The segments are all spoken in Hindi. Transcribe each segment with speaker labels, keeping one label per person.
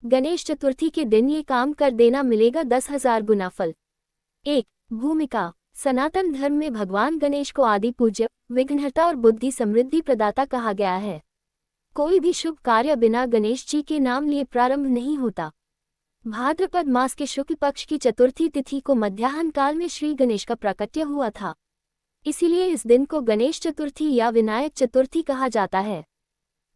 Speaker 1: गणेश चतुर्थी के दिन ये काम कर देना, मिलेगा 10,000 गुना फल। 1. भूमिका। सनातन धर्म में भगवान गणेश को आदि पूज्य, विघ्नहर्ता और बुद्धि समृद्धि प्रदाता कहा गया है। कोई भी शुभ कार्य बिना गणेश जी के नाम लिए प्रारंभ नहीं होता। भाद्रपद मास के शुक्ल पक्ष की चतुर्थी तिथि को मध्याह्न काल में श्री गणेश का प्राकट्य हुआ था। इसीलिए इस दिन को गणेश चतुर्थी या विनायक चतुर्थी कहा जाता है।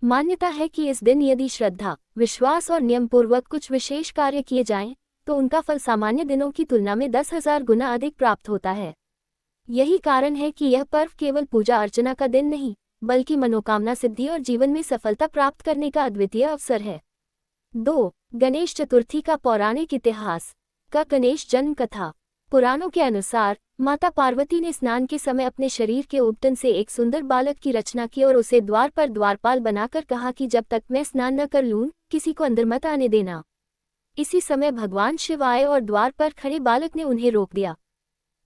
Speaker 1: मान्यता है कि इस दिन यदि श्रद्धा, विश्वास और नियम पूर्वक कुछ विशेष कार्य किए जाएं, तो उनका फल सामान्य दिनों की तुलना में 10,000 गुना अधिक प्राप्त होता है। यही कारण है कि यह पर्व केवल पूजा अर्चना का दिन नहीं, बल्कि मनोकामना सिद्धि और जीवन में सफलता प्राप्त करने का अद्वितीय अवसर है। 2. गणेश चतुर्थी का पौराणिक इतिहास। का गणेश जन्म कथा। पुराणों के अनुसार माता पार्वती ने स्नान के समय अपने शरीर के उपटन से एक सुंदर बालक की रचना की और उसे द्वार पर द्वारपाल बनाकर कहा कि जब तक मैं स्नान न कर लूं, किसी को अंदर मत आने देना। इसी समय भगवान शिव आए और द्वार पर खड़े बालक ने उन्हें रोक दिया।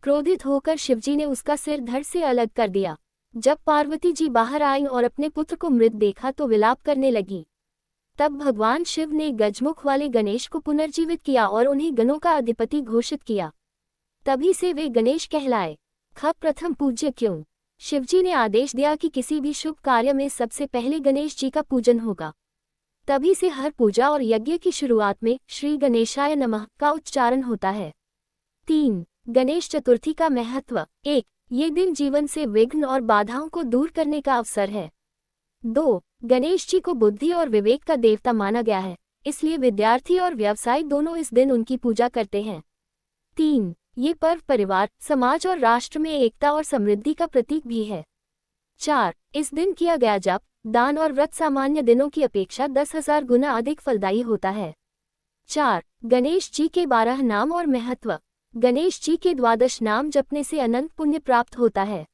Speaker 1: क्रोधित होकर शिवजी ने उसका सिर धड़ से अलग कर दिया। जब पार्वती जी बाहर आई और अपने पुत्र को मृत देखा तो विलाप करने लगी। तब भगवान शिव ने गजमुख वाले गणेश को पुनर्जीवित किया और उन्हें गणों का अधिपति घोषित किया। तभी से वे गणेश कहलाए। प्रथम पूज्य क्यों? शिवजी ने आदेश दिया कि किसी भी शुभ कार्य में सबसे पहले गणेश जी का पूजन होगा। तभी से हर पूजा और यज्ञ की शुरुआत में श्री गणेशाय नमः का उच्चारण होता है। 3. गणेश चतुर्थी का महत्व। 1. ये दिन जीवन से विघ्न और बाधाओं को दूर करने का अवसर है। 2. गणेश जी को बुद्धि और विवेक का देवता माना गया है, इसलिए विद्यार्थी और व्यवसायी दोनों इस दिन उनकी पूजा करते हैं। 3. ये पर्व परिवार, समाज और राष्ट्र में एकता और समृद्धि का प्रतीक भी है। 4. इस दिन किया गया जप, दान और व्रत सामान्य दिनों की अपेक्षा 10,000 गुना अधिक फलदायी होता है। 4. गणेश जी के 12 नाम और महत्व। गणेश जी के 12 नाम जपने से अनंत पुण्य प्राप्त होता है।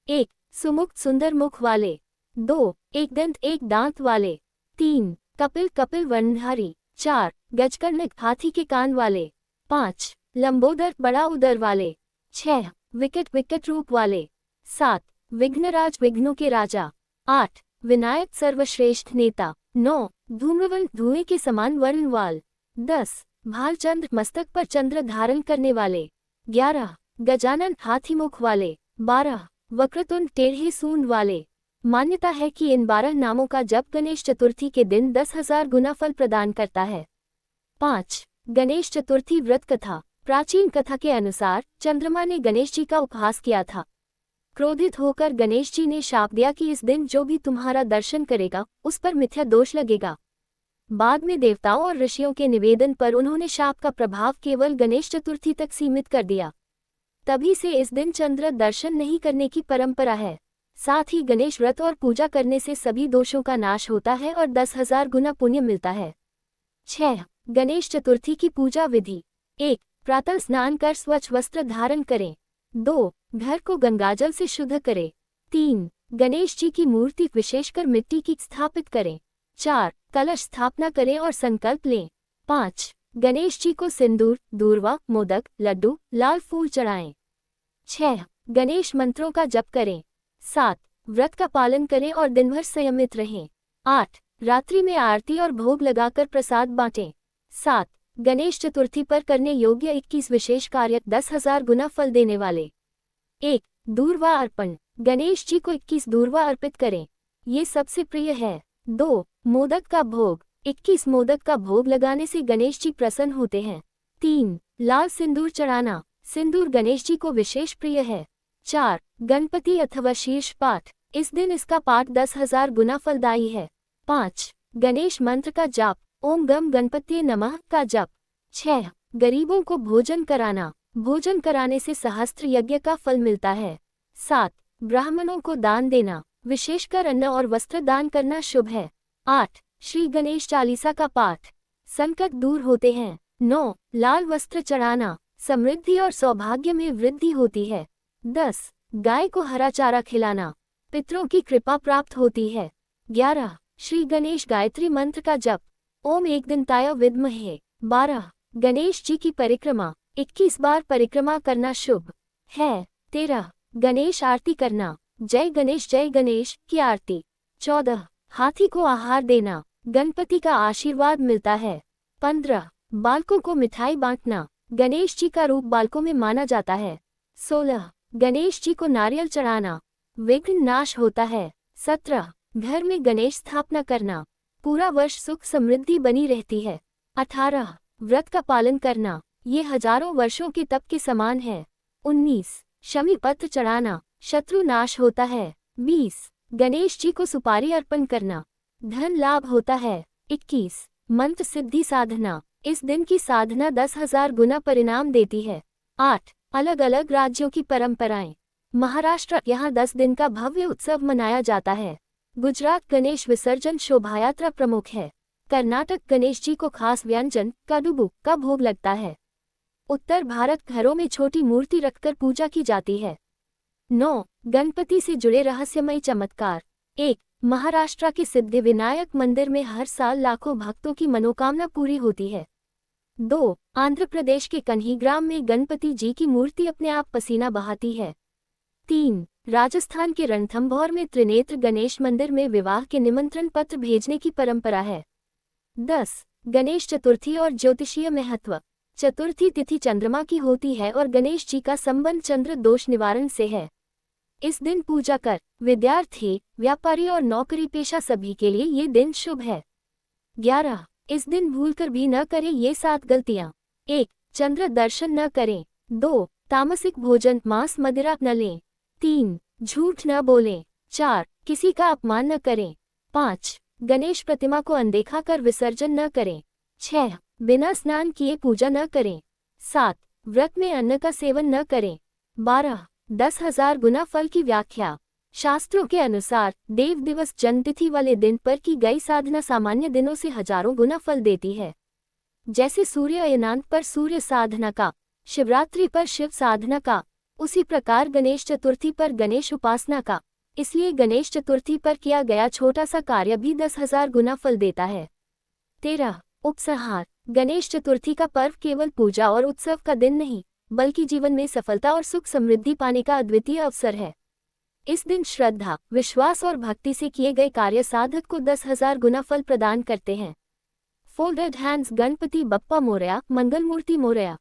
Speaker 1: 1. सुमुख सुंदर मुख वाले। 2. एक दंत एक दांत वाले। 3. कपिल कपिल वर्णधारी। 4. गजकर्णक हाथी के कान वाले। 5. लंबोदर बड़ा उदर वाले। 6. विकट विकट रूप वाले। 7. विघ्नराज विघ्नों के राजा। 8. विनायक सर्वश्रेष्ठ नेता। 9. धूम्रवर्ण धुएं के समान वर्णवाल। 10. भालचंद्र मस्तक पर चंद्र धारण करने वाले। 11. गजानन हाथी मुख वाले। 12. वक्रतुंड टेढ़े सूंड वाले। मान्यता है कि इन 12 नामों का जप गणेश चतुर्थी के दिन 10,000 गुना फल प्रदान करता है। 5. गणेश चतुर्थी व्रत कथा। प्राचीन कथा के अनुसार चंद्रमा ने गणेश जी का उपहास किया था। क्रोधित होकर गणेश जी ने शाप दिया कि इस दिन जो भी तुम्हारा दर्शन करेगा उस पर मिथ्या दोष लगेगा। बाद में देवताओं और ऋषियों के निवेदन पर उन्होंने शाप का प्रभाव केवल गणेश चतुर्थी तक सीमित कर दिया। तभी से इस दिन चंद्र दर्शन नहीं करने की परंपरा है। साथ ही गणेश व्रत और पूजा करने से सभी दोषों का नाश होता है और 10,000 गुना पुण्य मिलता है। 6. गणेश चतुर्थी की पूजा विधि। 1. प्रातः स्नान कर स्वच्छ वस्त्र धारण करें। 2. घर को गंगाजल से शुद्ध करें। 3. गणेश जी की मूर्ति विशेषकर मिट्टी की स्थापित करें। 4. कलश स्थापना करें और संकल्प लें। 5. गणेश जी को सिंदूर, दूर्वा, मोदक, लड्डू, लाल फूल चढ़ाएं। 6. गणेश मंत्रों का जप करें। 7. व्रत का पालन करें और दिन भर संयमित रहें। 8. रात्रि में आरती और भोग लगाकर प्रसाद बांटें। 7. गणेश चतुर्थी पर करने योग्य 21 विशेष कार्य 10,000 गुना फल देने वाले। 1. दूर्वा अर्पण। गणेश जी को 21 दूर्वा अर्पित करें, ये सबसे प्रिय है। 2. मोदक का भोग। 21 मोदक का भोग लगाने से गणेश जी प्रसन्न होते हैं। 3. लाल सिंदूर चढ़ाना। सिंदूर गणेश जी को विशेष प्रिय है। 4. गणपति अथवा शीर्ष पाठ। इस दिन इसका पाठ 10,000 गुना फलदायी है। 5. गणेश मंत्र का जाप, ओम गम गणपति नमः का जप। 6. गरीबों को भोजन कराना। भोजन कराने से सहस्त्र यज्ञ का फल मिलता है। 7. ब्राह्मणों को दान देना, विशेषकर अन्न और वस्त्र दान करना शुभ है। 8. श्री गणेश चालीसा का पाठ, संकट दूर होते हैं। 9. लाल वस्त्र चढ़ाना, समृद्धि और सौभाग्य में वृद्धि होती है। 10. गाय को हरा चारा खिलाना, पितरों की कृपा प्राप्त होती है। 11. श्री गणेश गायत्री मंत्र का जप, ओम एकदंताय विद्महे। 12. गणेश जी की परिक्रमा, 21 बार परिक्रमा करना शुभ है। 13. गणेश आरती करना, जय गणेश की आरती। 14. हाथी को आहार देना, गणपति का आशीर्वाद मिलता है। 15. बालकों को मिठाई बांटना। गणेश जी का रूप बालकों में माना जाता है। 16. गणेश जी को नारियल चढ़ाना। विघ्न नाश होता है। 17. घर में गणेश स्थापना करना। पूरा वर्ष सुख समृद्धि बनी रहती है। 18. व्रत का पालन करना। ये हजारों वर्षों के तप के समान है। 19. शमी पत्र चढ़ाना। शत्रु नाश होता है। 20. गणेश जी को सुपारी अर्पण करना। धन लाभ होता है। 21. मंत्र सिद्धि साधना। इस दिन की साधना 10,000 गुना परिणाम देती है। 8. अलग अलग राज्यों की परंपराएं। महाराष्ट्र, यहाँ 10 दिन का भव्य उत्सव मनाया जाता है। गुजरात गणेश विसर्जन शोभायात्रा प्रमुख है। कर्नाटक गणेश जी को खास व्यंजन कदुबु का भोग लगता है। उत्तर भारत घरों में छोटी मूर्ति रखकर पूजा की जाती है। 9. गणपति से जुड़े रहस्यमय चमत्कार। 1. महाराष्ट्र के सिद्धिविनायक मंदिर में हर साल लाखों भक्तों की मनोकामना पूरी होती है। 2. आंध्र प्रदेश के कन्हीग्राम में गणपति जी की मूर्ति अपने आप पसीना बहाती है। 3. राजस्थान के रणथंभौर में त्रिनेत्र गणेश मंदिर में विवाह के निमंत्रण पत्र भेजने की परंपरा है। 10. गणेश चतुर्थी और ज्योतिषीय महत्व। चतुर्थी तिथि चंद्रमा की होती है और गणेश जी का संबंध चंद्र दोष निवारण से है। इस दिन पूजा कर विद्यार्थी, व्यापारी और नौकरी पेशा सभी के लिए ये दिन शुभ है। 11. इस दिन भूलकर भी न करें ये 7 गलतियां। 1. चंद्र दर्शन न करें। 2. तामसिक भोजन मांस मदिरा न लें। 3. झूठ न बोलें। 4. किसी का अपमान न करें। 5. गणेश प्रतिमा को अनदेखा कर विसर्जन न करें। 6. बिना स्नान किए पूजा न करें। 7. व्रत में अन्न का सेवन न करें। 12. 10,000 गुना फल की व्याख्या। शास्त्रों के अनुसार देव दिवस जन्मतिथि वाले दिन पर की गई साधना सामान्य दिनों से हजारों गुना फल देती है। जैसे सूर्य अयनांत पर सूर्य साधना का, शिवरात्रि पर शिव साधना का, उसी प्रकार गणेश चतुर्थी पर गणेश उपासना का। इसलिए गणेश चतुर्थी पर किया गया छोटा सा कार्य भी 10,000 गुना फल देता है। 13. उपसंहार। गणेश चतुर्थी का पर्व केवल पूजा और उत्सव का दिन नहीं, बल्कि जीवन में सफलता और सुख समृद्धि पाने का अद्वितीय अवसर है। इस दिन श्रद्धा, विश्वास और भक्ति से किए गए कार्य साधक को 10,000 गुना फल प्रदान करते हैं। Folded hands. गणपति बप्पा मोरया, मंगल मूर्ति मोरया।